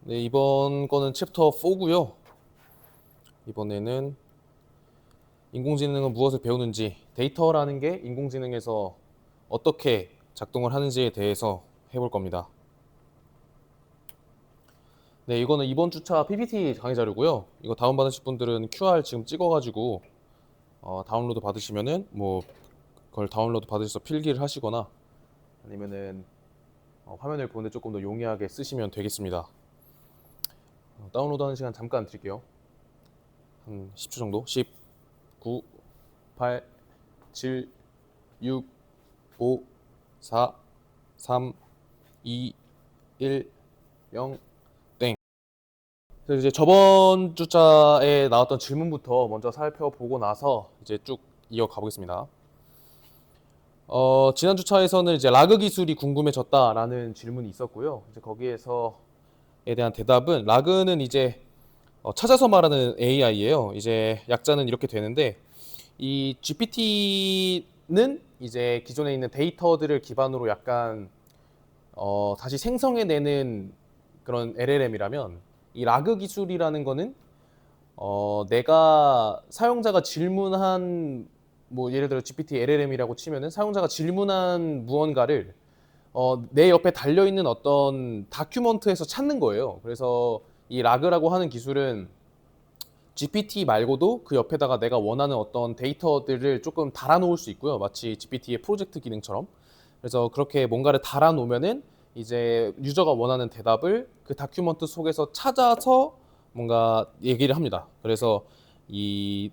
네, 이번 거는 챕터 4고요. 이번에는 인공지능은 무엇을 배우는지, 데이터라는 게 인공지능에서 어떻게 작동을 하는지에 대해서 해볼 겁니다. 네, 이거는 이번 주차 PPT 강의 자료고요. 이거 다운받으실 분들은 QR 지금 찍어가지고 다운로드 받으시면은 뭐 그걸 다운로드 받으셔서 필기를 하시거나 아니면은 화면을 보는데 조금 더 용이하게 쓰시면 되겠습니다. 다운로드하는 시간 잠깐 드릴게요. 한 10초 정도. 10, 9, 8, 7, 6, 5, 4, 3, 2, 1, 0, 땡. 그래서 이제 저번 주자에 나왔던 질문부터 먼저 살펴보고 나서 이제 쭉 이어가 보겠습니다. 지난 주차에서는 이제 라그 기술이 궁금해졌다라는 질문이 있었고요. 이제 거기에서에 대한 대답은 라그는 이제 찾아서 말하는 AI예요. 이제 약자는 이렇게 되는데 이 GPT는 이제 기존에 있는 데이터들을 기반으로 약간 다시 생성해내는 그런 LLM이라면 이 라그 기술이라는 거는 내가 사용자가 질문한 뭐 예를 들어 GPT LLM이라고 치면은 사용자가 질문한 무언가를 내 옆에 달려있는 어떤 다큐먼트에서 찾는 거예요. 그래서 이 라그라고 하는 기술은 GPT 말고도 그 옆에다가 내가 원하는 어떤 데이터들을 조금 달아놓을 수 있고요. 마치 GPT의 프로젝트 기능처럼. 그래서 그렇게 뭔가를 달아놓으면은 이제 유저가 원하는 대답을 그 다큐먼트 속에서 찾아서 뭔가 얘기를 합니다. 그래서 이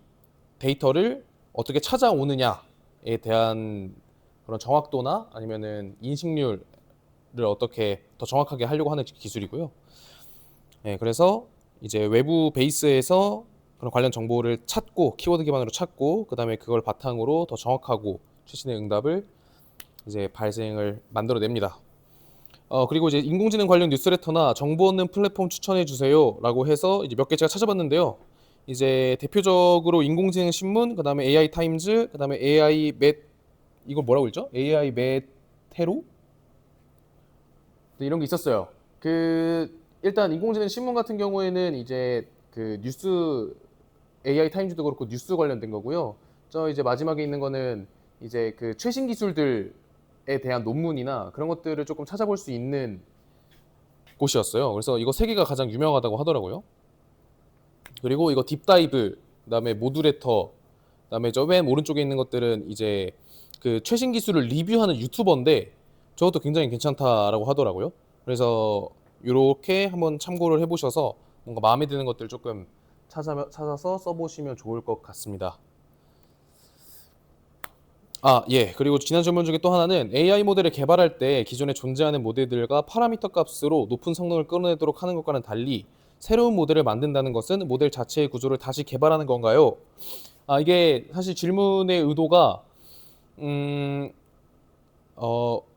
데이터를 어떻게 찾아오느냐에 대한 그런 정확도나 아니면은 인식률을 어떻게 더 정확하게 하려고 하는 기술이고요. 네, 그래서 이제 외부 베이스에서 그런 관련 정보를 찾고 키워드 기반으로 찾고 그다음에 그걸 바탕으로 더 정확하고 최신의 응답을 이제 발생을 만들어냅니다. 그리고 이제 인공지능 관련 뉴스레터나 정보 얻는 플랫폼 추천해 주세요라고 해서 이제 몇 개 제가 찾아봤는데요. 이제 대표적으로 인공지능 신문, 그다음에 AI 타임즈, 그다음에 AI 맷 이걸 뭐라고 읽죠? AI 메테로 이런 게 있었어요. 일단 인공지능 신문 같은 경우에는 이제 그 뉴스 AI 타임즈도 그렇고 뉴스 관련된 거고요. 저 이제 마지막에 있는 거는 이제 그 최신 기술들에 대한 논문이나 그런 것들을 조금 찾아볼 수 있는 곳이었어요. 그래서 이거 세 개가 가장 유명하다고 하더라고요. 그리고 이거 딥다이브, 그다음에 모듈레터, 그다음에 저 맨 오른쪽에 있는 것들은 이제 그 최신 기술을 리뷰하는 유튜버인데 저것도 굉장히 괜찮다라고 하더라고요. 그래서 이렇게 한번 참고를 해보셔서 뭔가 마음에 드는 것들 조금 찾아서 써보시면 좋을 것 같습니다. 예. 그리고 지난 질문 중에 또 하나는 AI 모델을 개발할 때 기존에 존재하는 모델들과 파라미터 값으로 높은 성능을 끌어내도록 하는 것과는 달리 새로운 모델을 만든다는 것은 모델 자체의 구조를 다시 개발하는 건가요? 이게 사실 질문의 의도가 음,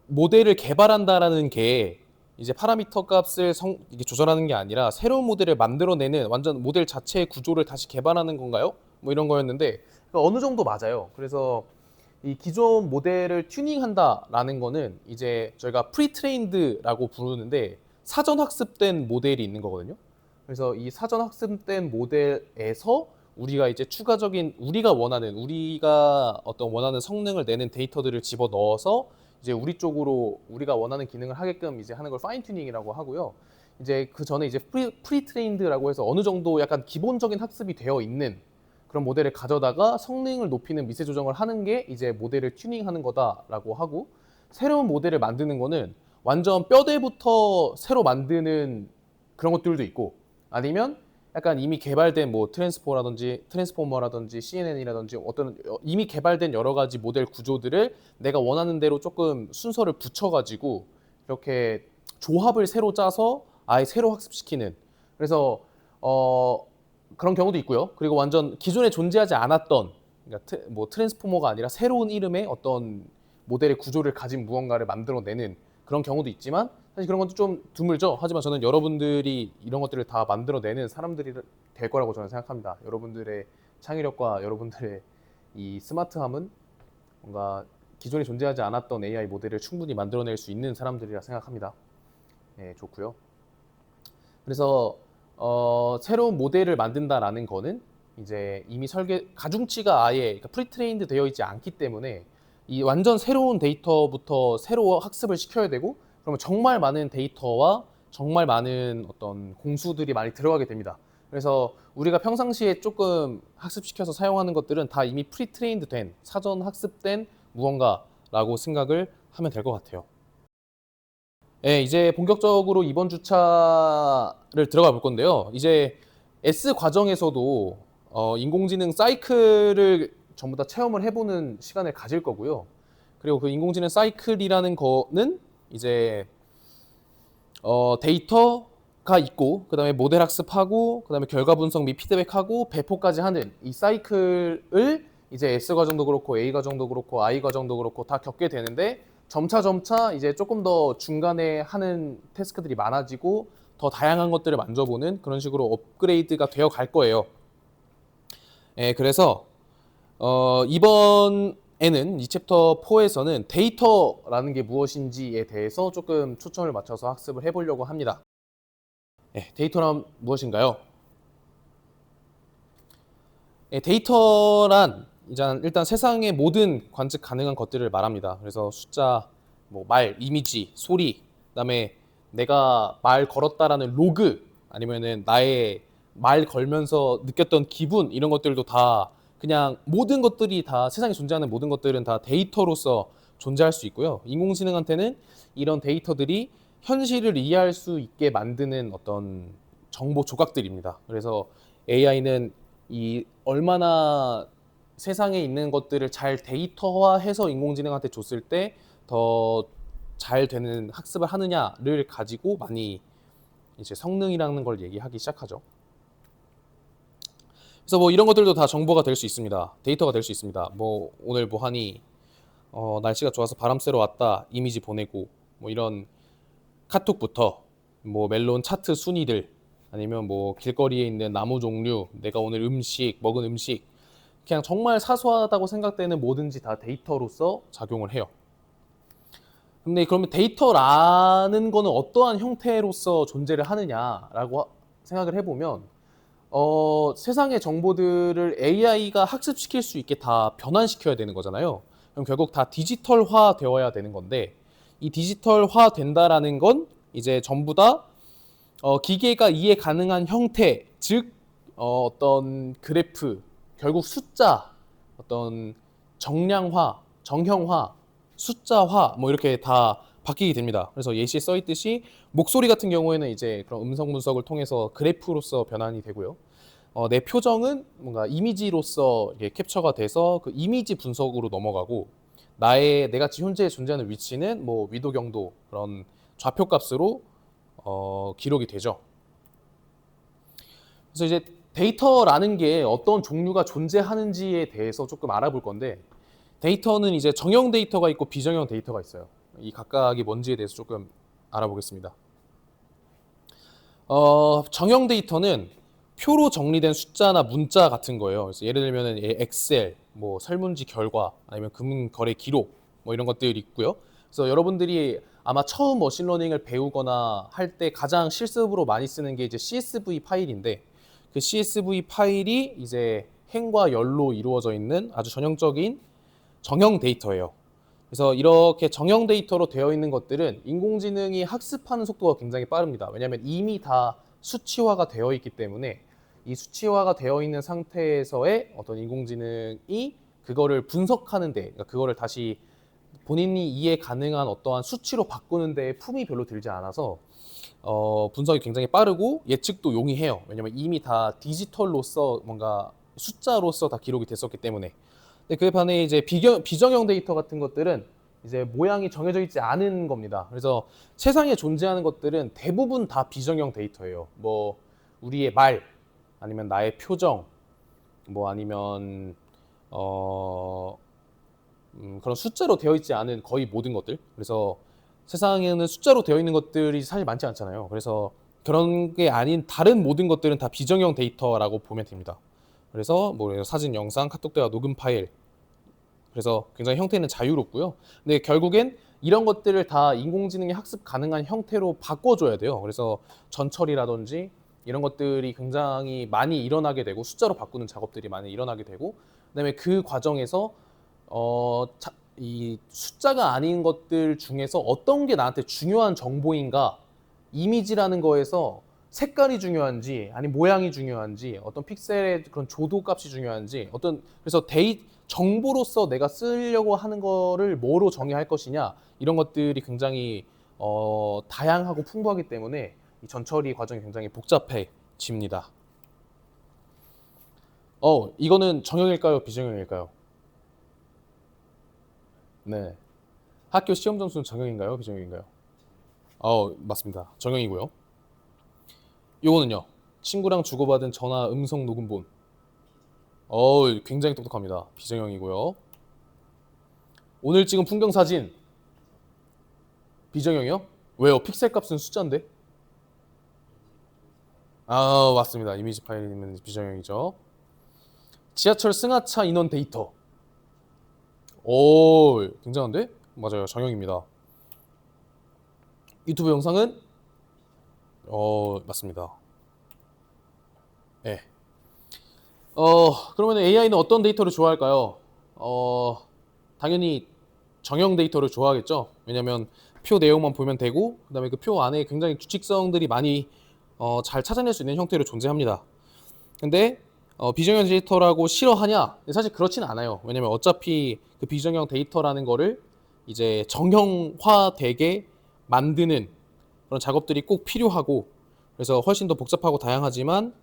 모델을 개발한다라는 게 이제 파라미터 값을 이게 조절하는 게 아니라 새로운 모델을 만들어내는 완전 모델 자체의 구조를 다시 개발하는 건가요? 뭐 이런 거였는데 그러니까 어느 정도 맞아요. 그래서 이 기존 모델을 튜닝한다라는 거는 이제 저희가 프리트레인드라고 부르는데 사전 학습된 모델이 있는 거거든요. 그래서 이 사전 학습된 모델에서 우리가 이제 추가적인 우리가 어떤 원하는 성능을 내는 데이터들을 집어 넣어서 이제 우리 쪽으로 우리가 원하는 기능을 하게끔 이제 하는 걸 파인 튜닝이라고 하고요. 이제 그 전에 이제 프리트레인드라고 해서 어느 정도 약간 기본적인 학습이 되어 있는 그런 모델을 가져다가 성능을 높이는 미세 조정을 하는 게 이제 모델을 튜닝하는 거다라고 하고 새로운 모델을 만드는 거는 완전 뼈대부터 새로 만드는 그런 것들도 있고 아니면 약간 이미 개발된 뭐 트랜스포머라든지 CNN이라든지 어떤 이미 개발된 여러 가지 모델 구조들을 내가 원하는 대로 조금 순서를 붙여가지고 이렇게 조합을 새로 짜서 아예 새로 학습시키는 그래서 그런 경우도 있고요. 그리고 완전 기존에 존재하지 않았던 그러니까 뭐 트랜스포머가 아니라 새로운 이름의 어떤 모델의 구조를 가진 무언가를 만들어내는 그런 경우도 있지만 사실 그런 것도 좀 드물죠. 하지만 저는 여러분들이 이런 것들을 다 만들어내는 사람들이 될 거라고 저는 생각합니다. 여러분들의 창의력과 여러분들의 이 스마트함은 뭔가 기존에 존재하지 않았던 AI 모델을 충분히 만들어낼 수 있는 사람들이라 생각합니다. 네, 좋고요. 그래서 새로운 모델을 만든다라는 거는 이제 이미 가중치가 아예 그러니까 프리트레인드 되어 있지 않기 때문에 이 완전 새로운 데이터부터 새로 학습을 시켜야 되고, 그러면 정말 많은 데이터와 정말 많은 어떤 공수들이 많이 들어가게 됩니다. 그래서 우리가 평상시에 조금 학습시켜서 사용하는 것들은 다 이미 프리트레인드 된, 사전 학습된 무언가라고 생각을 하면 될 것 같아요. 네, 이제 본격적으로 이번 주차를 들어가 볼 건데요. 이제 S 과정에서도 인공지능 사이클을 전부 다 체험을 해보는 시간을 가질 거고요. 그리고 그 인공지능 사이클이라는 거는 이제 데이터가 있고, 그 다음에 모델 학습하고, 그 다음에 결과 분석 및 피드백하고, 배포까지 하는 이 사이클을 이제 S 과정도 그렇고, A 과정도 그렇고, I 과정도 그렇고 다 겪게 되는데, 점차 이제 조금 더 중간에 하는 태스크들이 많아지고, 더 다양한 것들을 만져보는 그런 식으로 업그레이드가 되어 갈 거예요. 그래서 이번에는 이 챕터 4에서는 데이터라는 게 무엇인지에 대해서 조금 초점을 맞춰서 학습을 해보려고 합니다. 데이터란 무엇인가요? 데이터란 일단 세상의 모든 관측 가능한 것들을 말합니다. 그래서 숫자, 뭐 말, 이미지, 소리, 그다음에 내가 말 걸었다라는 로그, 아니면은 나의 말 걸면서 느꼈던 기분, 이런 것들도 다 그냥 모든 것들이 다, 세상에 존재하는 모든 것들은 다 데이터로서 존재할 수 있고요. 인공지능한테는 이런 데이터들이 현실을 이해할 수 있게 만드는 어떤 정보 조각들입니다. 그래서 AI는 이 얼마나 세상에 있는 것들을 잘 데이터화해서 인공지능한테 줬을 때 더 잘 되는 학습을 하느냐를 가지고 많이 이제 성능이라는 걸 얘기하기 시작하죠. 그래서 뭐 이런 것들도 다 정보가 될 수 있습니다. 데이터가 될 수 있습니다. 뭐 오늘 뭐 하니, 날씨가 좋아서 바람 쐬러 왔다, 이미지 보내고, 뭐 이런 카톡부터 뭐 멜론 차트 순위들, 아니면 뭐 길거리에 있는 나무 종류, 내가 오늘 먹은 음식, 그냥 정말 사소하다고 생각되는 뭐든지 다 데이터로서 작용을 해요. 근데 그러면 데이터라는 거는 어떠한 형태로서 존재를 하느냐라고 생각을 해보면, 세상의 정보들을 AI가 학습시킬 수 있게 다 변환시켜야 되는 거잖아요. 그럼 결국 다 디지털화 되어야 되는 건데, 이 디지털화 된다라는 건 이제 전부 다 기계가 이해 가능한 형태, 즉 어떤 그래프, 결국 숫자, 어떤 정량화, 정형화, 숫자화, 뭐 이렇게 다 바뀌게 됩니다. 그래서 예시에 써 있듯이 목소리 같은 경우에는 이제 그런 음성 분석을 통해서 그래프로서 변환이 되고요. 내 표정은 뭔가 이미지로서 이렇게 캡처가 돼서 그 이미지 분석으로 넘어가고, 내가 현재 존재하는 위치는 뭐 위도 경도, 그런 좌표 값으로 기록이 되죠. 그래서 이제 데이터라는 게 어떤 종류가 존재하는지에 대해서 조금 알아볼 건데, 데이터는 이제 정형 데이터가 있고 비정형 데이터가 있어요. 이 각각이 뭔지에 대해서 조금 알아보겠습니다. 정형 데이터는 표로 정리된 숫자나 문자 같은 거예요. 그래서 예를 들면 엑셀, 뭐 설문지 결과, 아니면 금융 거래 기록, 뭐 이런 것들이 있고요. 그래서 여러분들이 아마 처음 머신러닝을 배우거나 할 때 가장 실습으로 많이 쓰는 게 이제 CSV 파일인데, 그 CSV 파일이 이제 행과 열로 이루어져 있는 아주 전형적인 정형 데이터예요. 그래서 이렇게 정형 데이터로 되어 있는 것들은 인공지능이 학습하는 속도가 굉장히 빠릅니다. 왜냐하면 이미 다 수치화가 되어 있기 때문에, 이 수치화가 되어 있는 상태에서의 어떤 인공지능이 그거를 분석하는데, 그러니까 그거를 다시 본인이 이해 가능한 어떠한 수치로 바꾸는 데 품이 별로 들지 않아서 분석이 굉장히 빠르고 예측도 용이해요. 왜냐면 이미 다 디지털로서, 뭔가 숫자로서 다 기록이 됐었기 때문에. 근데 그에 반해 이제 비정형 데이터 같은 것들은 이제 모양이 정해져 있지 않은 겁니다. 그래서 세상에 존재하는 것들은 대부분 다 비정형 데이터예요. 뭐 우리의 말, 아니면 나의 표정, 뭐 아니면 그런 숫자로 되어 있지 않은 거의 모든 것들. 그래서 세상에는 숫자로 되어 있는 것들이 사실 많지 않잖아요. 그래서 그런 게 아닌 다른 모든 것들은 다 비정형 데이터라고 보면 됩니다. 그래서 뭐 사진, 영상, 카톡 대화, 녹음 파일, 그래서 굉장히 형태는 자유롭고요. 근데 결국엔 이런 것들을 다 인공지능이 학습 가능한 형태로 바꿔줘야 돼요. 그래서 전처리라든지 이런 것들이 굉장히 많이 일어나게 되고 숫자로 바꾸는 작업들이 많이 일어나게 되고 그다음에 그 과정에서 이 숫자가 아닌 것들 중에서 어떤 게 나한테 중요한 정보인가 이미지라는 거에서 색깔이 중요한지 아니 모양이 중요한지 어떤 픽셀의 그런 조도 값이 중요한지 어떤 그래서 정보로서 내가 쓰려고 하는 거를 뭐로 정의할 것이냐 이런 것들이 굉장히 다양하고 풍부하기 때문에 이 전처리 과정이 굉장히 복잡해집니다. 이거는 정형일까요? 비정형일까요? 네. 학교 시험 점수는 정형인가요? 비정형인가요? 맞습니다. 정형이고요. 요거는요. 친구랑 주고받은 전화 음성 녹음본. 굉장히 똑똑합니다. 비정형이고요. 오늘 찍은 풍경 사진. 비정형이요? 왜요? 픽셀 값은 숫자인데? 맞습니다. 이미지 파일이면 비정형이죠. 지하철 승하차 인원 데이터. 굉장한데? 맞아요. 정형입니다. 유튜브 영상은 맞습니다. 네. 그러면 AI는 어떤 데이터를 좋아할까요? 당연히 정형 데이터를 좋아하겠죠. 왜냐면 표 내용만 보면 되고 그다음에 그 표 안에 굉장히 규칙성들이 많이 잘 찾아낼 수 있는 형태로 존재합니다. 근데 비정형 데이터라고 싫어하냐? 사실 그렇진 않아요. 왜냐면 어차피 그 비정형 데이터라는 거를 이제 정형화되게 만드는 그런 작업들이 꼭 필요하고 그래서 훨씬 더 복잡하고 다양하지만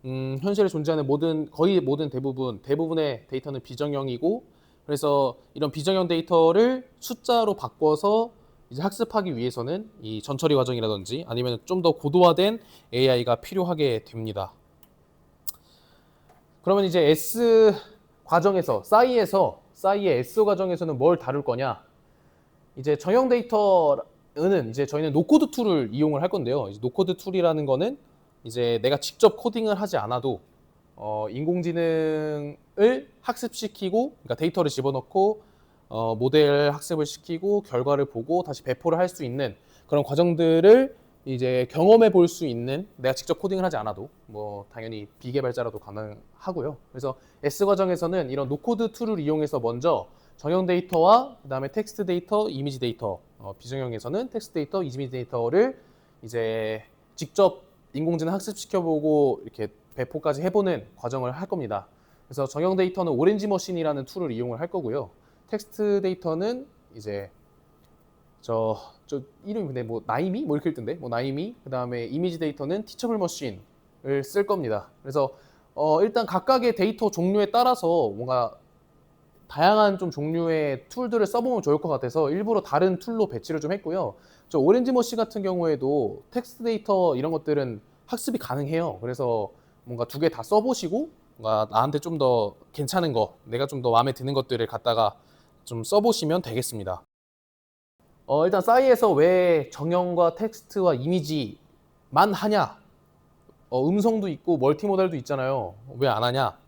현실에 존재하는 거의 모든 대부분의 데이터는 비정형이고 그래서 이런 비정형 데이터를 숫자로 바꿔서 이제 학습하기 위해서는 이 전처리 과정이라든지 아니면 좀 더 고도화된 AI가 필요하게 됩니다. 그러면 이제 S 과정에서 싸이의 S 과정에서는 뭘 다룰 거냐? 이제 정형 데이터는 이제 저희는 노코드 툴을 이용을 할 건데요. 이제 노코드 툴이라는 거는 이제 내가 직접 코딩을 하지 않아도 인공지능을 학습시키고 그러니까 데이터를 집어넣고 모델 학습을 시키고 결과를 보고 다시 배포를 할 수 있는 그런 과정들을 이제 경험해 볼 수 있는 내가 직접 코딩을 하지 않아도 뭐 당연히 비개발자라도 가능하고요. 그래서 S 과정에서는 이런 노코드 툴을 이용해서 먼저 정형 데이터와 그다음에 텍스트 데이터, 이미지 데이터, 비정형에서는 텍스트 데이터, 이미지 데이터를 이제 직접 인공지능 학습시켜보고 이렇게 배포까지 해보는 과정을 할 겁니다. 그래서 정형 데이터는 오렌지 머신이라는 툴을 이용을 할 거고요. 텍스트 데이터는 이제 저 이름이 근데 뭐 나이미 뭐 이렇게 읽던데 뭐 나이미 그다음에 이미지 데이터는 티처블 머신을 쓸 겁니다. 그래서 일단 각각의 데이터 종류에 따라서 뭔가 다양한 좀 종류의 툴들을 써보면 좋을 것 같아서 일부러 다른 툴로 배치를 좀 했고요. 저 오렌지 머신 같은 경우에도 텍스트 데이터 이런 것들은 학습이 가능해요. 그래서 뭔가 두 개 다 써보시고 뭔가 나한테 좀 더 괜찮은 거, 내가 좀 더 마음에 드는 것들을 갖다가 좀 써보시면 되겠습니다. 일단 싸이에서 왜 정형과 텍스트와 이미지만 하냐? 음성도 있고 멀티모달도 있잖아요. 왜 안 하냐?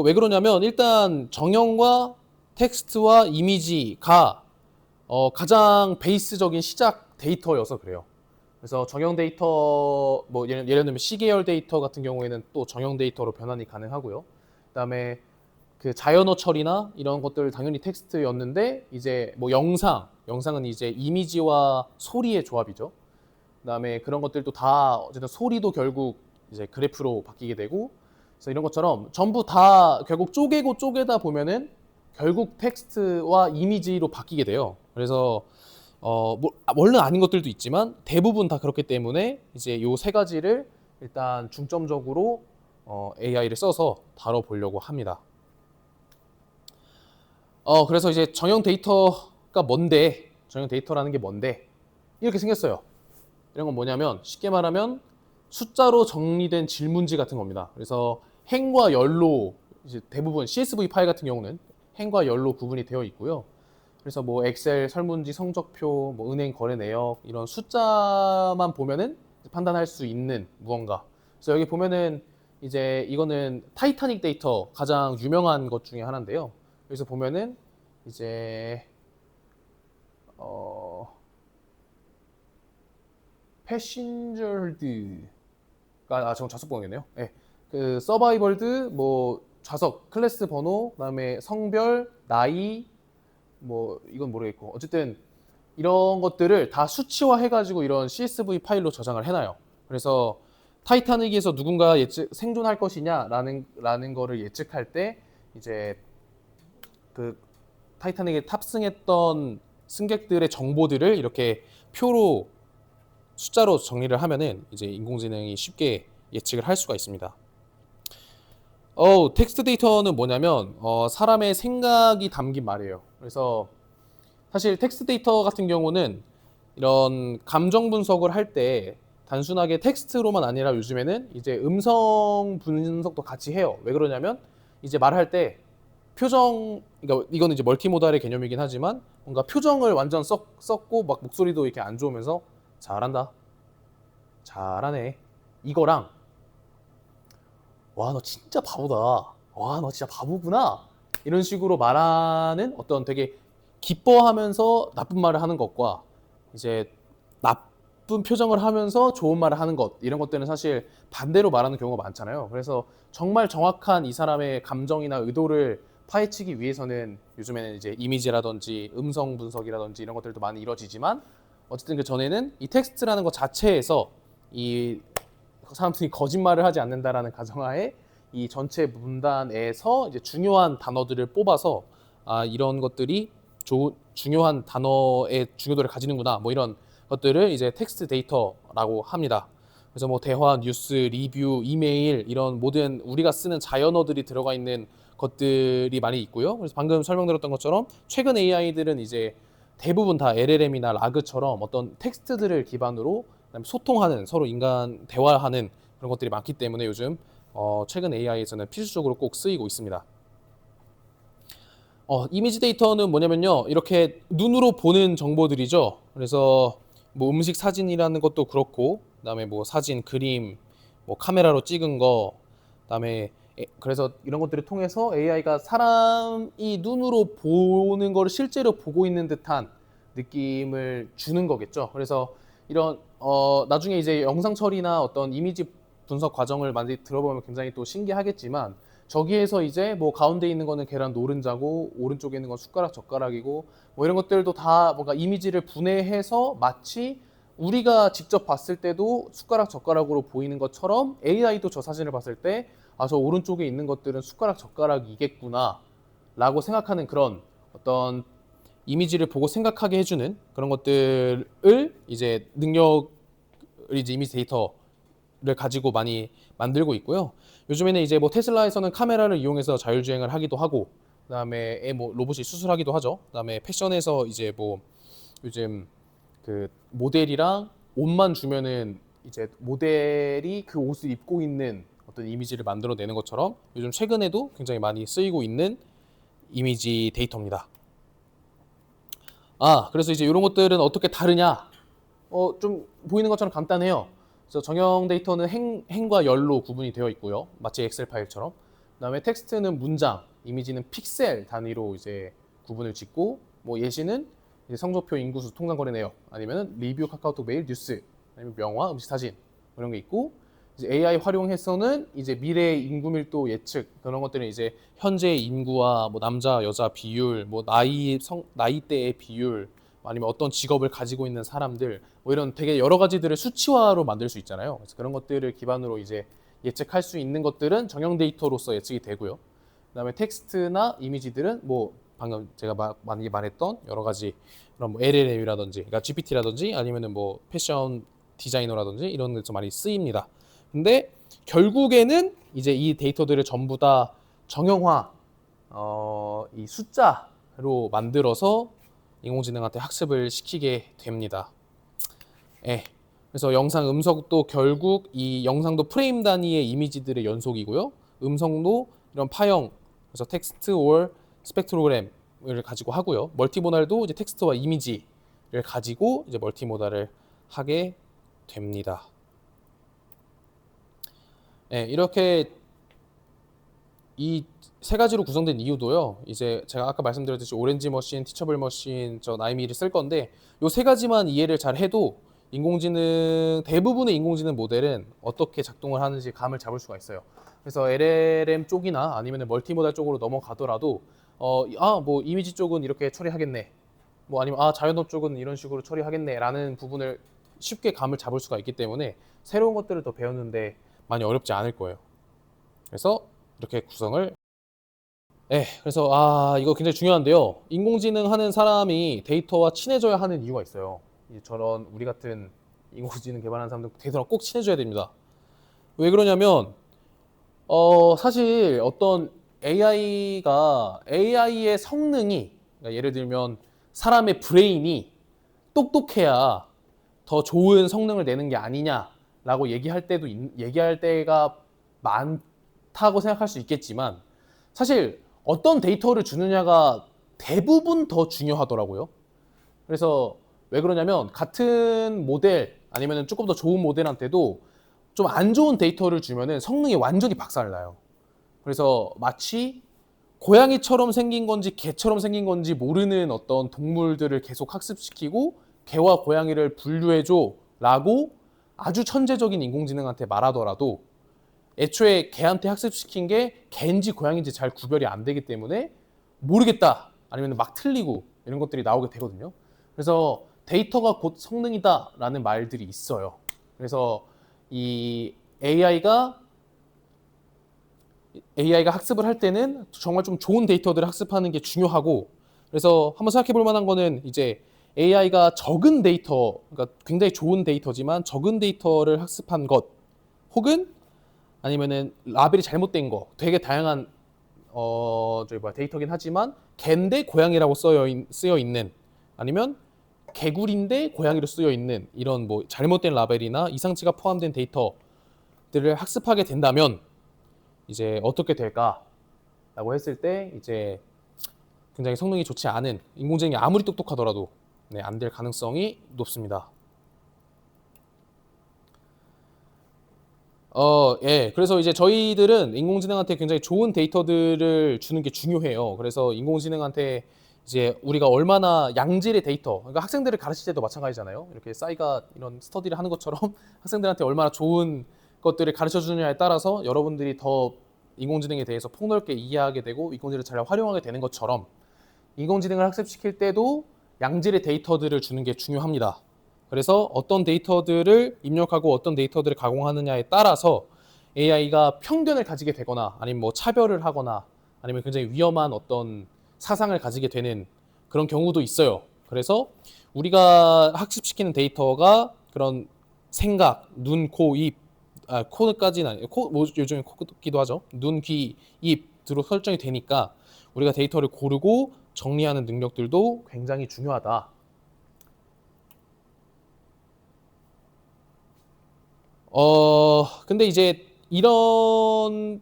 왜 그러냐면 일단 정형과 텍스트와 이미지가 가장 베이스적인 시작 데이터여서 그래요. 그래서 정형 데이터 뭐 예를 들면 C계열 데이터 같은 경우에는 또 정형 데이터로 변환이 가능하고요. 그다음에 그 자연어 처리나 이런 것들 당연히 텍스트였는데 이제 뭐 영상은 이제 이미지와 소리의 조합이죠. 그다음에 그런 것들도 다 어쨌든 소리도 결국 이제 그래프로 바뀌게 되고 그래서 이런 것처럼 전부 다 결국 쪼개고 쪼개다 보면은 결국 텍스트와 이미지로 바뀌게 돼요. 그래서 원래 아닌 것들도 있지만 대부분 다 그렇기 때문에 이제 요 세 가지를 일단 중점적으로 AI를 써서 다뤄보려고 합니다. 그래서 이제 정형 데이터가 뭔데, 정형 데이터라는 게 뭔데, 이렇게 생겼어요. 이런 건 뭐냐면, 쉽게 말하면 숫자로 정리된 질문지 같은 겁니다. 그래서 행과 열로, 이제 대부분 CSV 파일 같은 경우는 행과 열로 구분이 되어 있고요. 그래서 뭐 엑셀, 설문지, 성적표, 뭐 은행 거래 내역, 이런 숫자만 보면은 판단할 수 있는 무언가. 그래서 여기 보면은 이제 이거는 타이타닉 데이터 가장 유명한 것 중에 하나인데요. 여기서 보면은 이제 패신저드 저건 좌석 번호겠네요. 네. 그 서바이벌드 뭐 좌석 클래스 번호 그다음에 성별 나이 뭐 이건 모르겠고 어쨌든 이런 것들을 다 수치화해 가지고 이런 CSV 파일로 저장을 해놔요. 그래서 타이타닉에서 누군가 생존할 것이냐라는 거를 예측할 때 이제 그 타이타닉에 탑승했던 승객들의 정보들을 이렇게 표로 숫자로 정리를 하면은 이제 인공지능이 쉽게 예측을 할 수가 있습니다. 텍스트 데이터는 뭐냐면 사람의 생각이 담긴 말이에요. 그래서 사실 텍스트 데이터 같은 경우는 이런 감정 분석을 할 때 단순하게 텍스트로만 아니라 요즘에는 이제 음성 분석도 같이 해요. 왜 그러냐면 이제 말할 때 그러니까 이거는 이제 멀티모달의 개념이긴 하지만 뭔가 표정을 완전 썼고 막 목소리도 이렇게 안 좋으면서 잘한다, 잘하네 이거랑 와 너 진짜 바보다, 와 너 진짜 바보구나 이런 식으로 말하는 어떤 되게 기뻐하면서 나쁜 말을 하는 것과 이제 나쁜 표정을 하면서 좋은 말을 하는 것 이런 것들은 사실 반대로 말하는 경우가 많잖아요. 그래서 정말 정확한 이 사람의 감정이나 의도를 파헤치기 위해서는 요즘에는 이제 이미지라든지 음성 분석이라든지 이런 것들도 많이 이루어지지만 어쨌든 그 전에는 이 텍스트라는 것 자체에서 이 사람들이 거짓말을 하지 않는다라는 가정하에 이 전체 문단에서 이제 중요한 단어들을 뽑아서 이런 것들이 중요한 단어의 중요도를 가지는구나 뭐 이런 것들을 이제 텍스트 데이터라고 합니다. 그래서 뭐 대화, 뉴스, 리뷰, 이메일 이런 모든 우리가 쓰는 자연어들이 들어가 있는 것들이 많이 있고요. 그래서 방금 설명드렸던 것처럼 최근 AI들은 이제 대부분 다 LLM이나 라그처럼 어떤 텍스트들을 기반으로 소통하는 서로 인간 대화하는 그런 것들이 많기 때문에 요즘 최근 AI에서는 필수적으로 꼭 쓰이고 있습니다. 이미지 데이터는 뭐냐면요. 이렇게 눈으로 보는 정보들이죠. 그래서 뭐 음식 사진이라는 것도 그렇고, 그다음에 뭐 사진, 그림, 뭐 카메라로 찍은 거, 그다음에 그래서 이런 것들을 통해서 AI가 사람이 눈으로 보는 거를 실제로 보고 있는 듯한 느낌을 주는 거겠죠. 그래서 이런 나중에 이제 영상 처리나 어떤 이미지 분석 과정을 많이 들어보면 굉장히 또 신기하겠지만 저기에서 이제 뭐 가운데 있는 거는 계란 노른자고 오른쪽에 있는 건 숟가락 젓가락이고 뭐 이런 것들도 다 뭔가 이미지를 분해해서 마치 우리가 직접 봤을 때도 숟가락 젓가락으로 보이는 것처럼 AI도 저 사진을 봤을 때 저 오른쪽에 있는 것들은 숟가락 젓가락이겠구나 라고 생각하는 그런 어떤 이미지를 보고 생각하게 해주는 그런 것들을 이제 능력을 이제 이미지 데이터를 가지고 많이 만들고 있고요. 요즘에는 이제 뭐 테슬라에서는 카메라를 이용해서 자율주행을 하기도 하고, 그다음에 뭐 로봇이 수술하기도 하죠. 그다음에 패션에서 이제 뭐 요즘 그 모델이랑 옷만 주면은 이제 모델이 그 옷을 입고 있는 어떤 이미지를 만들어내는 것처럼 요즘 최근에도 굉장히 많이 쓰이고 있는 이미지 데이터입니다. 그래서 이제 이런 것들은 어떻게 다르냐? 좀 보이는 것처럼 간단해요. 그래서 정형 데이터는 행과 열로 구분이 되어 있고요. 마치 엑셀 파일처럼. 그다음에 텍스트는 문장, 이미지는 픽셀 단위로 이제 구분을 짓고, 뭐 예시는 이제 성적표, 인구수, 통장거래 내역, 아니면 리뷰, 카카오톡 메일, 뉴스, 아니면 명화, 음식 사진 이런 게 있고, 이제 AI 활용해서는 이제 미래 인구 밀도 예측 그런 것들은 이제 현재 인구와 뭐 남자, 여자 비율, 뭐 나이대의 비율, 아니면 어떤 직업을 가지고 있는 사람들 뭐 이런 되게 여러 가지들을 수치화로 만들 수 있잖아요. 그래서 그런 것들을 기반으로 이제 예측할 수 있는 것들은 정형 데이터로서 예측이 되고요. 그다음에 텍스트나 이미지들은 뭐 방금 제가 많이 말했던 여러 가지 그런 뭐 LLM이라든지, 그러니까 GPT라든지 아니면은 뭐 패션 디자이너라든지 이런 데서 많이 쓰입니다. 근데 결국에는 이제 이 데이터들을 전부 다 정형화, 이 숫자로 만들어서 인공지능한테 학습을 시키게 됩니다. 예. 그래서 영상, 음성도 결국 이 영상도 프레임 단위의 이미지들의 연속이고요. 음성도 이런 파형, 그래서 텍스트 or 스펙트로그램을 가지고 하고요. 멀티모달도 이제 텍스트와 이미지를 가지고 이제 멀티모달을 하게 됩니다. 예, 이렇게 이 세 가지로 구성된 이유도요. 이제 제가 아까 말씀드렸듯이 오렌지 머신, 티처블 머신, 저 나이미를 쓸 건데 요 세 가지만 이해를 잘 해도 인공지능 대부분의 인공지능 모델은 어떻게 작동을 하는지 감을 잡을 수가 있어요. 그래서 LLM 쪽이나 아니면 멀티모달 쪽으로 넘어가더라도 뭐 이미지 쪽은 이렇게 처리하겠네. 뭐 아니면 자연업 쪽은 이런 식으로 처리하겠네라는 부분을 쉽게 감을 잡을 수가 있기 때문에 새로운 것들을 더 배우는데 많이 어렵지 않을 거예요. 그래서 이렇게 구성을 그래서 이거 굉장히 중요한데요. 인공지능 하는 사람이 데이터와 친해져야 하는 이유가 있어요. 저런 우리 같은 인공지능 개발하는 사람들 데이터랑 꼭 친해져야 됩니다. 왜 그러냐면 사실 어떤 AI의 성능이 그러니까 예를 들면 사람의 브레인이 똑똑해야 더 좋은 성능을 내는 게 아니냐라고 얘기할 때가 많다고 생각할 수 있겠지만 사실 어떤 데이터를 주느냐가 대부분 더 중요하더라고요. 그래서 왜 그러냐면 같은 모델 아니면 조금 더 좋은 모델한테도 좀 안 좋은 데이터를 주면은 성능이 완전히 박살나요. 그래서 마치 고양이처럼 생긴 건지 개처럼 생긴 건지 모르는 어떤 동물들을 계속 학습시키고 개와 고양이를 분류해줘 라고 아주 천재적인 인공지능한테 말하더라도 애초에 개한테 학습시킨 게 개인지 고양인지 잘 구별이 안 되기 때문에 모르겠다 아니면 막 틀리고 이런 것들이 나오게 되거든요. 그래서 데이터가 곧 성능이다 라는 말들이 있어요. 그래서 이 AI가 학습을 할 때는 정말 좀 좋은 데이터들을 학습하는 게 중요하고 그래서 한번 생각해 볼 만한 거는 이제 AI가 적은 데이터, 그러니까 굉장히 좋은 데이터지만 적은 데이터를 학습한 것 혹은 아니면은 라벨이 잘못된 거 되게 다양한 데이터긴 하지만 개인데 고양이라고 쓰여 있는 아니면 개구리인데 고양이로 쓰여 있는 이런 뭐 잘못된 라벨이나 이상치가 포함된 데이터들을 학습하게 된다면 이제 어떻게 될까라고 했을 때 이제 굉장히 성능이 좋지 않은 인공지능이 아무리 똑똑하더라도 안 될 가능성이 높습니다. 그래서 이제 저희들은 인공지능한테 굉장히 좋은 데이터들을 주는 게 중요해요. 그래서 인공지능한테 이제 우리가 얼마나 양질의 데이터, 그러니까 학생들을 가르칠 때도 마찬가지잖아요. 이렇게 싸이가 이런 스터디를 하는 것처럼 학생들한테 얼마나 좋은 것들을 가르쳐 주느냐에 따라서 여러분들이 더 인공지능에 대해서 폭넓게 이해하게 되고 인공지능을 잘 활용하게 되는 것처럼 인공지능을 학습시킬 때도 양질의 데이터들을 주는 게 중요합니다. 그래서 어떤 데이터들을 입력하고 어떤 데이터들을 가공하느냐에 따라서 AI가 편견을 가지게 되거나 아니면 뭐 차별을 하거나 아니면 굉장히 위험한 어떤 사상을 가지게 되는 그런 경우도 있어요. 그래서 우리가 학습시키는 데이터가 그런 생각, 눈, 코, 입, 코까지는 아니에요. 뭐 요즘에 코 듣기도 하죠. 눈, 귀, 입으로 설정이 되니까 우리가 데이터를 고르고 정리하는 능력들도 굉장히 중요하다. 근데 이제 이렇게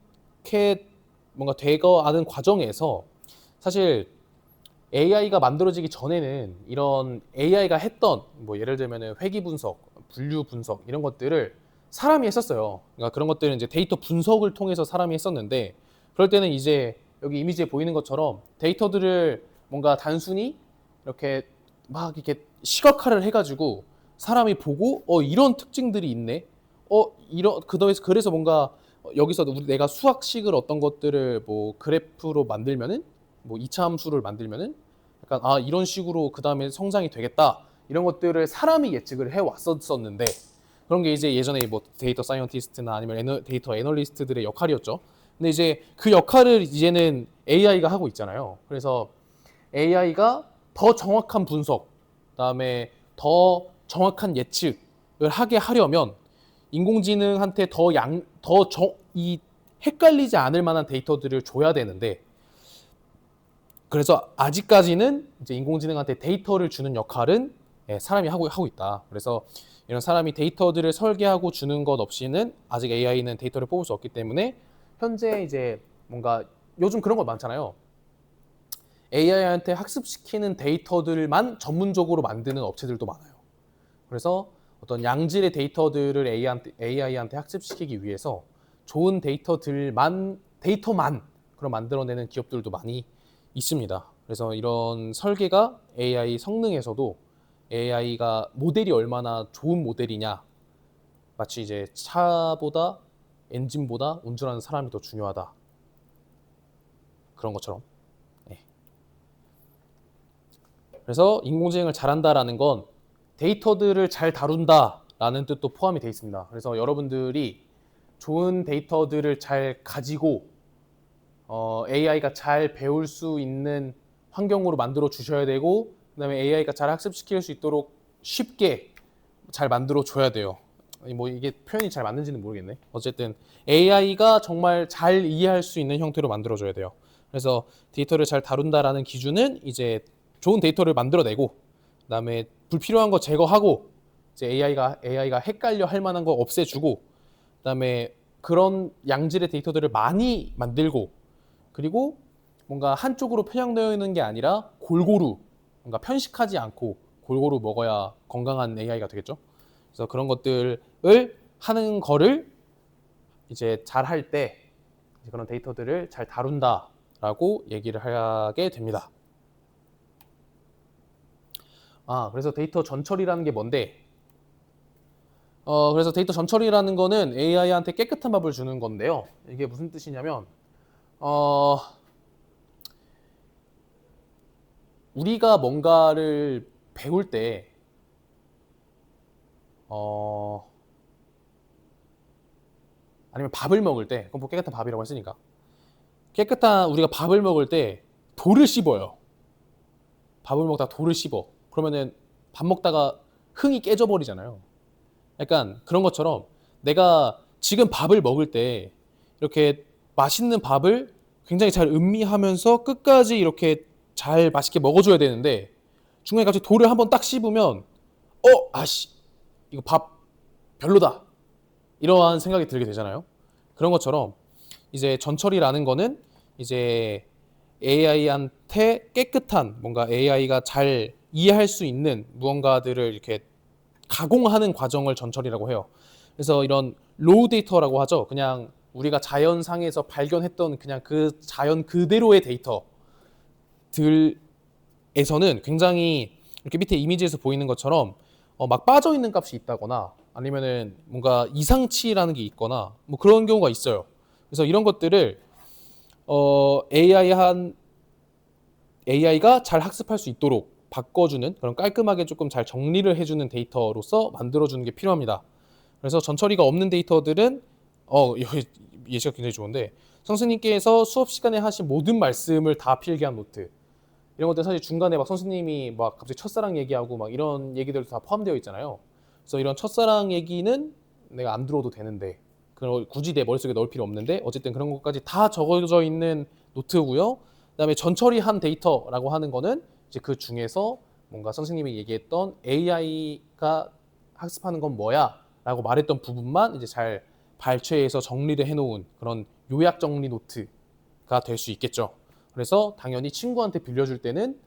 뭔가 되어가는 과정에서 사실 AI가 만들어지기 전에는 이런 AI가 했던 뭐 예를 들면 회귀 분석, 분류 분석 이런 것들을 사람이 했었어요. 그러니까 그런 것들은 이제 데이터 분석을 통해서 사람이 했었는데 그럴 때는 이제 여기 이미지에 보이는 것처럼 데이터들을 뭔가 단순히 이렇게 막 이렇게 시각화를 해가지고 사람이 보고 이런 특징들이 있네. 이런 그래서 뭔가 여기서 내가 수학식을 어떤 것들을 뭐 그래프로 만들면은 뭐 이차 함수를 만들면은 약간 이런 식으로 그 다음에 성장이 되겠다 이런 것들을 사람이 예측을 해 왔었는데 그런 게 이제 예전에 뭐 데이터 사이언티스트나 아니면 데이터 애널리스트들의 역할이었죠. 근데 이제 그 역할을 이제는 AI가 하고 있잖아요. 그래서 AI가 더 정확한 분석, 그다음에 더 정확한 예측을 하게 하려면 인공지능한테 이 헷갈리지 않을 만한 데이터들을 줘야 되는데 그래서 아직까지는 이제 인공지능한테 데이터를 주는 역할은 사람이 하고 있다. 그래서 이런 사람이 데이터들을 설계하고 주는 것 없이는 아직 AI는 데이터를 뽑을 수 없기 때문에 현재 이제 뭔가 요즘 그런 거 많잖아요. AI한테 학습시키는 데이터들만 전문적으로 만드는 업체들도 많아요. 그래서 어떤 양질의 데이터들을 AI한테 학습시키기 위해서 좋은 데이터만 그런 만들어내는 기업들도 많이 있습니다. 그래서 이런 설계가 AI 성능에서도 AI가 모델이 얼마나 좋은 모델이냐, 마치 이제 차보다 엔진보다 운전하는 사람이 더 중요하다, 그런 것처럼. 네. 그래서 인공지능을 잘한다라는 건 데이터들을 잘 다룬다라는 뜻도 포함이 되어 있습니다. 그래서 여러분들이 좋은 데이터들을 잘 가지고 AI가 잘 배울 수 있는 환경으로 만들어 주셔야 되고, 그다음에 AI가 잘 학습시킬 수 있도록 쉽게 잘 만들어 줘야 돼요. 뭐 이게 표현이 잘 맞는지는 모르겠네. 어쨌든 AI가 정말 잘 이해할 수 있는 형태로 만들어 줘야 돼요. 그래서 데이터를 잘 다룬다라는 기준은 이제 좋은 데이터를 만들어내고, 그다음에 불필요한 거 제거하고, 이제 AI가 헷갈려 할 만한 거 없애주고, 그다음에 그런 양질의 데이터들을 많이 만들고, 그리고 뭔가 한쪽으로 편향되어 있는 게 아니라 골고루 뭔가 편식하지 않고 골고루 먹어야 건강한 AI가 되겠죠. 그래서 그런 것들을 하는 거를 이제 잘 할 때 그런 데이터들을 잘 다룬다라고 얘기를 하게 됩니다. 그래서 데이터 전처리라는 게 뭔데? 그래서 데이터 전처리라는 거는 AI한테 깨끗한 밥을 주는 건데요. 이게 무슨 뜻이냐면, 우리가 뭔가를 배울 때, 아니면 밥을 먹을 때, 그럼 뭐 깨끗한 밥이라고 했으니까. 우리가 밥을 먹을 때 돌을 씹어요. 밥을 먹다가 돌을 씹어. 그러면은 밥 먹다가 흥이 깨져버리잖아요. 약간 그런 것처럼 내가 지금 밥을 먹을 때 이렇게 맛있는 밥을 굉장히 잘 음미하면서 끝까지 이렇게 잘 맛있게 먹어줘야 되는데, 중간에 갑자기 돌을 한번 딱 씹으면 아씨 이거 밥 별로다, 이러한 생각이 들게 되잖아요. 그런 것처럼 이제 전처리라는 거는 이제 AI한테 깨끗한 뭔가 AI가 잘 이해할 수 있는 무언가들을 이렇게 가공하는 과정을 전처리라고 해요. 그래서 이런 로우 데이터라고 하죠. 그냥 우리가 자연상에서 발견했던 그냥 그 자연 그대로의 데이터들에서는 굉장히 이렇게 밑에 이미지에서 보이는 것처럼 막 빠져 있는 값이 있다거나 아니면은 뭔가 이상치라는 게 있거나 뭐 그런 경우가 있어요. 그래서 이런 것들을 AI가 잘 학습할 수 있도록 바꿔주는, 그런 깔끔하게 조금 잘 정리를 해주는 데이터로서 만들어주는 게 필요합니다. 그래서 전처리가 없는 데이터들은 여기 예시가 굉장히 좋은데, 선생님께서 수업 시간에 하신 모든 말씀을 다 필기한 노트, 이런 것들 사실 중간에 막 선생님이 막 갑자기 첫사랑 얘기하고 막 이런 얘기들도 다 포함되어 있잖아요. 그래서 이런 첫사랑 얘기는 내가 안 들어도 되는데, 굳이 내 머릿속에 넣을 필요 없는데 어쨌든 그런 것까지 다 적어져 있는 노트고요. 그다음에 전처리한 데이터라고 하는 거는 이제 그 중에서 뭔가 선생님이 얘기했던 AI가 학습하는 건 뭐야 라고 말했던 부분만 이제 잘 발췌해서 정리를 해놓은 그런 요약 정리 노트가 될 수 있겠죠. 그래서 당연히 친구한테 빌려줄 때는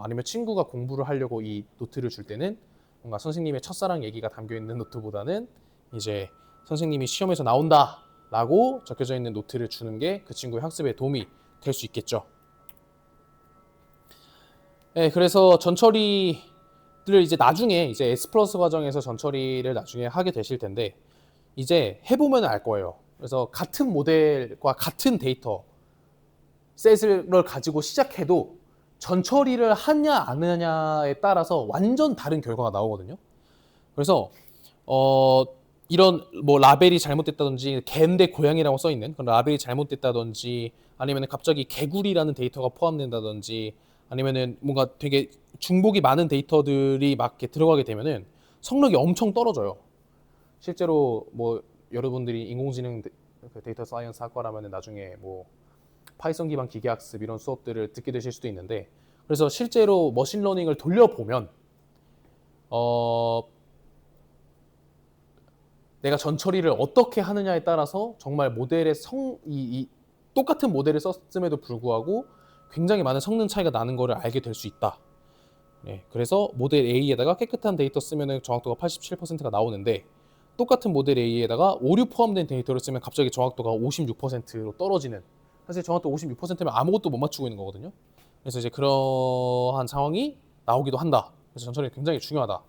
아니면 친구가 공부를 하려고 이 노트를 줄 때는 뭔가 선생님의 첫사랑 얘기가 담겨 있는 노트보다는 이제 선생님이 시험에서 나온다 라고 적혀져 있는 노트를 주는 게 그 친구의 학습에 도움이 될 수 있겠죠. 네, 그래서 전처리를 이제 나중에 이제 S 플러스 과정에서 전처리를 나중에 하게 되실 텐데, 이제 해보면 알 거예요. 그래서 같은 모델과 같은 데이터 셋을 가지고 시작해도 전처리를 하냐 안 하냐에 따라서 완전 다른 결과가 나오거든요. 그래서 이런 뭐 라벨이 잘못됐다든지 개 대 고양이라고 써 있는 그런 라벨이 잘못됐다든지, 아니면 갑자기 개구리라는 데이터가 포함된다든지, 아니면은 뭔가 되게 중복이 많은 데이터들이 막 이렇게 들어가게 되면은 성능이 엄청 떨어져요. 실제로 뭐 여러분들이 인공지능 데이터 사이언스 학과라면 나중에 뭐 파이썬 기반 기계학습 이런 수업들을 듣게 되실 수도 있는데, 그래서 실제로 머신러닝을 돌려보면 내가 전처리를 어떻게 하느냐에 따라서 정말 모델의 똑같은 모델을 썼음에도 불구하고 굉장히 많은 성능 차이가 나는 것을 알게 될 수 있다. 네, 그래서 모델 A에다가 깨끗한 데이터 쓰면 정확도가 87%가 나오는데, 똑같은 모델 A에다가 오류 포함된 데이터를 쓰면 갑자기 정확도가 56%로 떨어지는 사실 정확도 56%면 아무것도 못 맞추고 있는 거거든요. 그래서 이제 그러한 상황이 나오기도 한다. 그래서 전처리 굉장히 중요하다.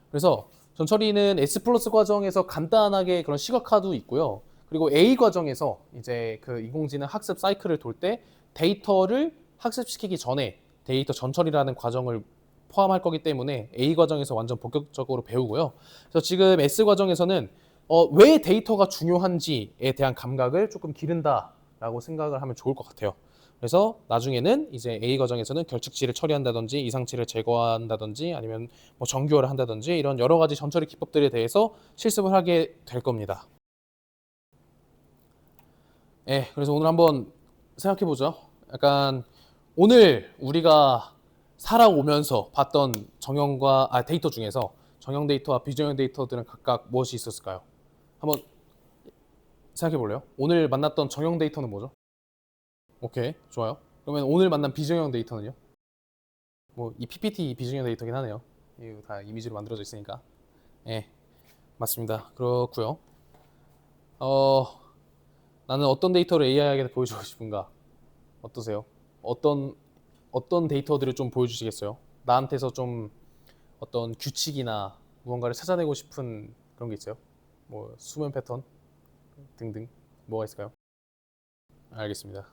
그래서 전처리는 S 플러스 과정에서 간단하게 그런 시각화도 있고요. 그리고 A 과정에서 이제 그 인공지능 학습 사이클을 돌 때 데이터를 학습시키기 전에 데이터 전처리라는 과정을 포함할 거기 때문에 A 과정에서 완전 본격적으로 배우고요. 그래서 지금 S 과정에서는 왜 데이터가 중요한지에 대한 감각을 조금 기른다라고 생각을 하면 좋을 것 같아요. 그래서 나중에는 이제 A 과정에서는 결측치를 처리한다든지 이상치를 제거한다든지 아니면 뭐 정규어를 한다든지 이런 여러 가지 전처리 기법들에 대해서 실습을 하게 될 겁니다. 예, 그래서 오늘 한번 생각해 보죠. 약간 오늘 우리가 살아오면서 봤던 데이터 중에서 정형 데이터와 비정형 데이터들은 각각 무엇이 있었을까요? 한번 생각해 볼래요? 오늘 만났던 정형 데이터는 뭐죠? 오케이, 좋아요. 그러면 오늘 만난 비정형 데이터는요? 뭐 이 PPT 비정형 데이터긴 하네요. 이거 다 이미지로 만들어져 있으니까. 예, 맞습니다. 그렇고요. 어, 나는 어떤 데이터를 AI에게 보여주고 싶은가? 어떠세요? 어떤 데이터들을 좀 보여주시겠어요? 나한테서 좀 어떤 규칙이나 무언가를 찾아내고 싶은 그런 게 있어요? 뭐 수면 패턴 등등 뭐가 있을까요? 알겠습니다.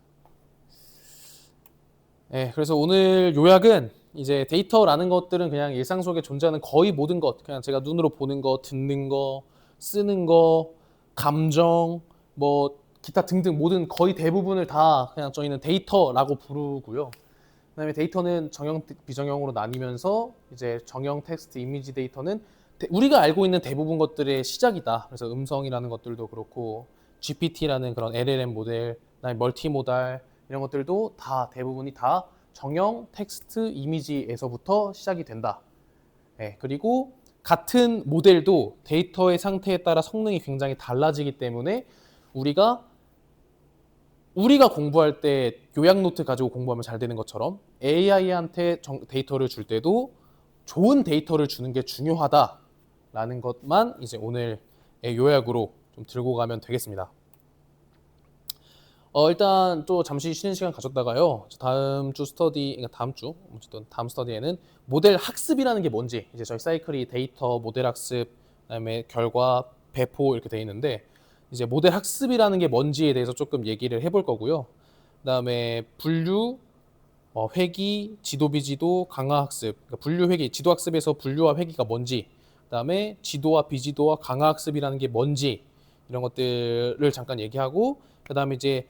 네, 그래서 오늘 요약은 이제 데이터라는 것들은 그냥 일상 속에 존재하는 거의 모든 것, 그냥 제가 눈으로 보는 거, 듣는 거, 쓰는 거, 감정, 뭐 기타 등등 모든 거의 대부분을 다 그냥 저희는 데이터라고 부르고요. 그다음에 데이터는 정형, 비정형으로 나뉘면서 이제 정형 텍스트, 이미지 데이터는 우리가 알고 있는 대부분 것들의 시작이다. 그래서 음성이라는 것들도 그렇고 GPT라는 그런 LLM 모델, 그다음에 멀티모달 이런 것들도 다 대부분이 다 정형 텍스트, 이미지에서부터 시작이 된다. 네, 그리고 같은 모델도 데이터의 상태에 따라 성능이 굉장히 달라지기 때문에 우리가 공부할 때 요약 노트 가지고 공부하면 잘 되는 것처럼 AI한테 데이터를 줄 때도 좋은 데이터를 주는 게 중요하다라는 것만 이제 오늘의 요약으로 좀 들고 가면 되겠습니다. 일단 또 잠시 쉬는 시간 가졌다가요. 다음 주 스터디, 그러니까 다음 스터디에는 모델 학습이라는 게 뭔지, 이제 저희 사이클이 데이터, 모델 학습, 그다음에 결과, 배포 이렇게 돼 있는데 이제 모델 학습이라는 게 뭔지에 대해서 조금 얘기를 해볼 거고요. 그다음에 분류, 회귀, 지도 비지도, 강화 학습, 그러니까 분류, 회귀, 지도 학습에서 분류와 회귀가 뭔지, 그다음에 지도와 비지도와 강화 학습이라는 게 뭔지 이런 것들을 잠깐 얘기하고 그다음에 이제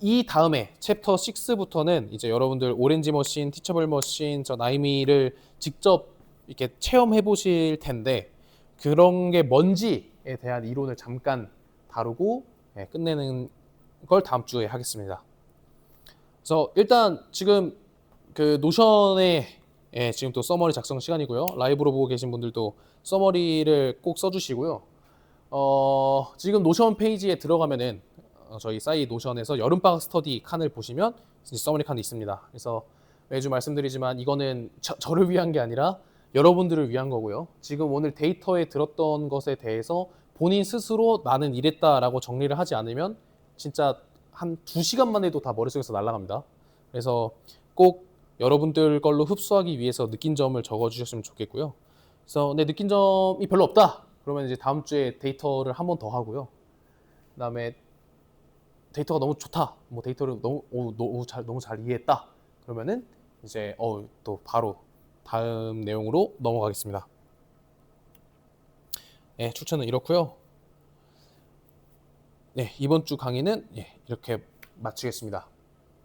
이 다음에 챕터 6부터는 이제 여러분들 오렌지 머신, 티처블 머신, 저 나이미를 직접 이렇게 체험해 보실 텐데 그런 게 뭔지에 대한 이론을 잠깐 다루고 끝내는 걸 다음 주에 하겠습니다. 그래서 일단 지금 그 노션에 지금 또 서머리 작성 시간이고요. 라이브로 보고 계신 분들도 서머리를 꼭 써주시고요. 지금 노션 페이지에 들어가면은 저희 싸이 노션에서 여름방학 스터디 칸을 보시면 서머리 칸이 있습니다. 그래서 매주 말씀드리지만 이거는 저를 위한 게 아니라 여러분들을 위한 거고요. 지금 오늘 데이터에 들었던 것에 대해서 본인 스스로 나는 이랬다라고 정리를 하지 않으면 진짜 한 2시간만 해도 다 머릿속에서 날아갑니다. 그래서 꼭 여러분들 걸로 흡수하기 위해서 느낀 점을 적어주셨으면 좋겠고요. 그래서 내 느낀 점이 별로 없다. 그러면 이제 다음 주에 데이터를 한 번 더 하고요. 그다음에 데이터가 너무 좋다. 뭐 데이터를 너무 잘 이해했다. 그러면은 이제 또 바로 다음 내용으로 넘어가겠습니다. 네, 추천은 이렇고요. 네, 이번 주 강의는 이렇게 마치겠습니다.